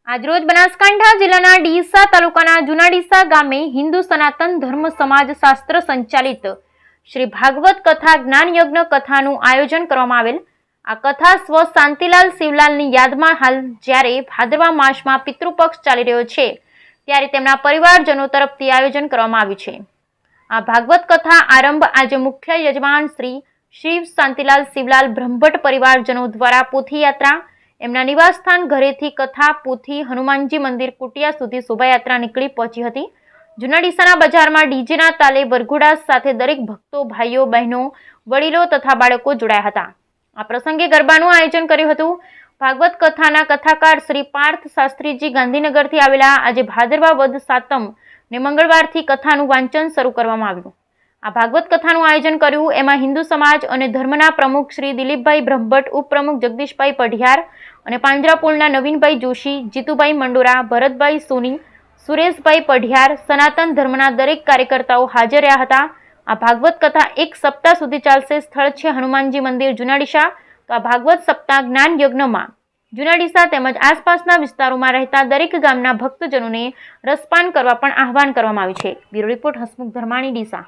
આજરોજ બનાસકાંઠા જિલ્લાના ડીસા તાલુકાના જૂના ડીસા ગામે હિન્દુ સનાતન ધર્મ સમાજ શાસ્ત્ર સંચાલિત શ્રી ભાગવત કથા જ્ઞાન યજ્ઞ કથાનું આયોજન કરવામાં આવેલ। આ કથા સ્વ શાંતિલાલ શિવલાલની યાદમાં હાલ જ્યારે ભાદરવા માસમાં પિતૃપક્ષ ચાલી રહ્યો છે ત્યારે તેમના પરિવારજનો તરફથી આયોજન કરવામાં આવ્યું છે। આ ભાગવત કથા આરંભ આજે મુખ્ય યજમાન શ્રી શિવ શાંતિલાલ શિવલાલ બ્રહ્મભટ્ટ પરિવારજનો દ્વારા પોથી યાત્રા એમના નિવાસસ્થાન ઘરેથી કથા પોથી હનુમાનજી મંદિર કુટિયા સુધી શોભાયાત્રા નીકળી પહોંચી હતી। જૂના ડીસાના બજારમાં ડીજેના તાલે વરઘોડા સાથે દરેક ભક્તો ભાઈઓ બહેનો વડીલો તથા બાળકો જોડાયા હતા। આ પ્રસંગે ગરબાનું આયોજન કર્યું હતું। ભાગવત કથાના કથાકાર શ્રી પાર્થ શાસ્ત્રીજી ગાંધીનગરથી આવેલા। આજે ભાદરવા વદ સાતમ ને મંગળવારથી કથાનું વાંચન શરૂ કરવામાં આવ્યું। આ ભાગવત કથાનું આયોજન કર્યું એમાં હિન્દુ સમાજ અને ધર્મના પ્રમુખ શ્રી દિલીપભાઈ બ્રહ્મભટ્ટ, ઉપપ્રમુખ જગદીશભાઈ પઢિયાર અને પાંજરાપોળના નવીનભાઈ જોશી, જીતુભાઈ મંડોરા, ભરતભાઈ સોની, સુરેશભાઈ પઢિયાર, સનાતન ધર્મના દરેક કાર્યકર્તાઓ હાજર રહ્યા હતા। આ ભાગવત કથા એક સપ્તાહ સુધી ચાલશે। સ્થળ છે હનુમાનજી મંદિર જૂના ડીસા। તો આ ભાગવત સપ્તાહ જ્ઞાન યજ્ઞમાં જૂના ડીસા તેમજ આસપાસના વિસ્તારોમાં રહેતા દરેક ગામના ભક્તજનોને રસપાન કરવા પણ આહવાન કરવામાં આવ્યું છે। Bureau report Hasmukh Dharmani, Deesa.